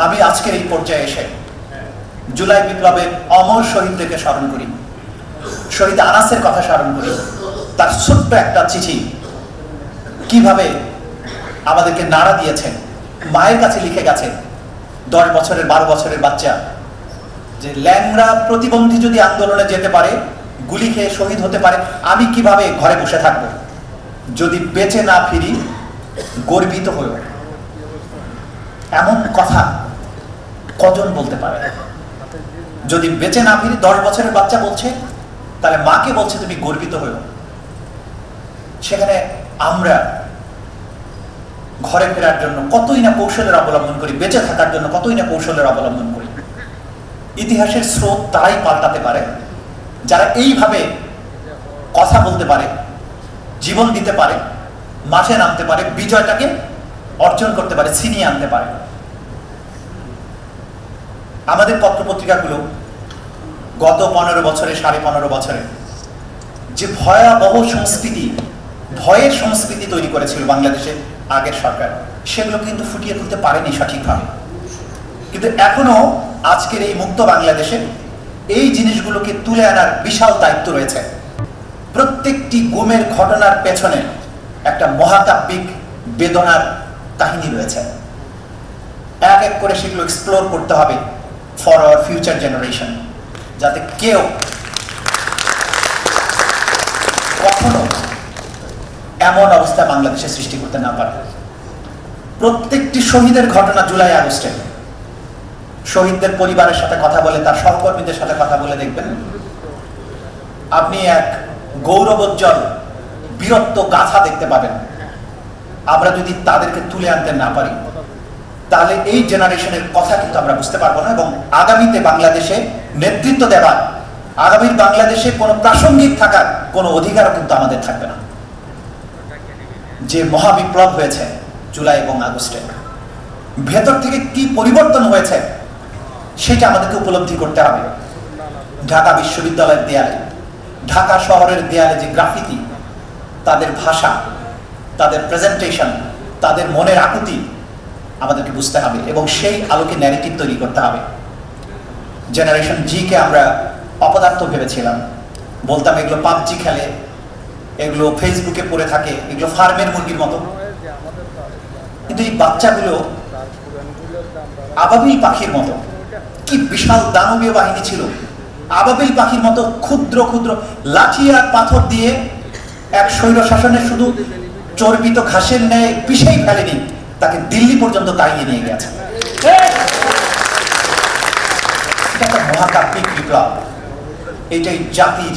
আমি আজকের এই পর্যায়ে এসে জুলাই বিপ্লবের অমর শহীদদেরকে স্মরণ করি, শহীদ আনাসের কথা স্মরণ করি। তার ছোট্ট একটা চিঠি কিভাবে আমাদেরকে নাড়া দিয়েছেন, মায়ের কাছে লিখে গেছে 10 বছরের 12 বছরের বাচ্চা, যে ল্যাংড়া প্রতিবন্ধী যদি আন্দোলনে যেতে পারে, গুলি খেয়ে শহীদ হতে পারে, আমি কিভাবে ঘরে বসে থাকব? যদি বেঁচে না ফিরি গর্বিত হয়ে। এমন কথা কজন বলতে পারে? যদি বেঁচে না ফিরি, 10 বছরের বাচ্চা বলছে, তাহলে মাকে বলছে তুমি গর্বিত হয়েও। সেখানে আমরা ঘরে ফেরার জন্য কতই না কৌশলের অবলম্বন করি, বেঁচে থাকার জন্য কতই না কৌশলের অবলম্বন করি। ইতিহাসের স্রোত তারাই পাল্টাতে পারে যারা এইভাবে কথা বলতে পারে, জীবন দিতে পারে, মাঠে নামতে পারে, বিজয়টাকে অর্জন করতে পারে, ছিনিয়ে আনতে পারে। আমাদের পত্রপত্রিকাগুলো গত 15 বছরে, 15.5 বছরে যে ভয়াবহ সংস্কৃতি, ভয়ের সংস্কৃতি তৈরি করেছিল বাংলাদেশে আগের সরকার, সেগুলো কিন্তু ফুটিয়ে তুলতে পারেনি সঠিকভাবে। কিন্তু এখনো আজকের এই মুক্ত বাংলাদেশে এই জিনিসগুলোকে তুলে আনার বিশাল দায়িত্ব রয়েছে। প্রত্যেকটি গুমের ঘটনার পেছনে একটা মহাকাব্যিক বেদনার কাহিনী রয়েছে। এক এক করে সেগুলো এক্সপ্লোর করতে হবে ফর আওয়ার ফিউচার জেনারেশন, যাতে কেউ কখনো এমন অবস্থা বাংলাদেশে সৃষ্টি করতে না পারে। প্রত্যেকটি শহীদের ঘটনা জুলাই আগস্টে শহীদদের পরিবারের সাথে কথা বলে, তার সহকর্মীদের সাথে কথা বলে দেখবেন, আপনি এক গৌরবোজ্জ্বল বীরত্ব গাথা দেখতে পাবেন। আমরা যদি তাদেরকে তুলে আনতে না পারি, তাহলে এই জেনারেশনের কথা কিন্তু আমরা বুঝতে পারবো না, এবং আগামীতে বাংলাদেশে নেতৃত্ব দেওয়ার, আগামীর বাংলাদেশে কোনো প্রাসঙ্গিক থাকার কোনো অধিকারও কিন্তু আমাদের থাকবে না। যে মহাবিপ্লব হয়েছে জুলাই এবং আগস্টে, ভেতর থেকে কি পরিবর্তন হয়েছে সেটা আমাদেরকে উপলব্ধি করতে হবে। ঢাকা বিশ্ববিদ্যালয়ের দেয়ালে, ঢাকা শহরের দেয়ালে যে গ্রাফিতি, তাদের ভাষা, তাদের প্রেজেন্টেশন, তাদের মনের আকুতি আমাদেরকে বুঝতে হবে, এবং সেই আলোকে ন্যারেটিভ তৈরি করতে হবে। জেনারেশন জি কে আমরা অপদার্থ ভেবেছিলাম, বলতাম এগুলো পাবজি খেলে, এগুলো ফেসবুকে পড়ে থাকে, এগুলো ফার্মের মুরগির মতো। কিন্তু এই বাচ্চাগুলো আবাবিল পাখির মতো, কি বিশাল দানবীয় বাহিনী ছিল। আবাবিল পাখির মতো ক্ষুদ্র ক্ষুদ্র লাঠি আর পাথর দিয়ে এক স্বৈর শাসনের শুধু চর্বিত ঘাসের ন্যায় পিষেই ফেলেনি, তাকে দিল্লি পর্যন্ত তাড়িয়ে নিয়ে গেছে। এটা একটা মহাকাব্যিক বিপ্লব। এটাই জাতির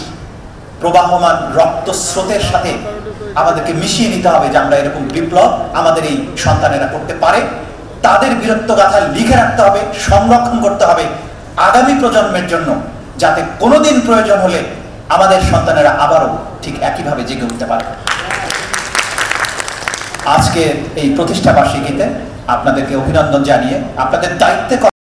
প্রবাহমান রক্ত স্রোতের সাথে আমাদেরকে মিশিয়ে নিতে হবে, যে আমরা এরকম বিপ্লব আমাদের এই সন্তানেরা করতে পারে। তাদের বীরত্ব গাথা লিখে রাখতে হবে, সংরক্ষণ করতে হবে আগামী প্রজন্মের জন্য, যাতে কোনোদিন প্রয়োজন হলে আমাদের সন্তানেরা আবারও ঠিক একইভাবে জেগে উঠতে পারে। আজকে এই প্রতিষ্ঠা বার্ষিকীতে আপনাদেরকে অভিনন্দন জানিয়ে আপনাদের দায়িত্বে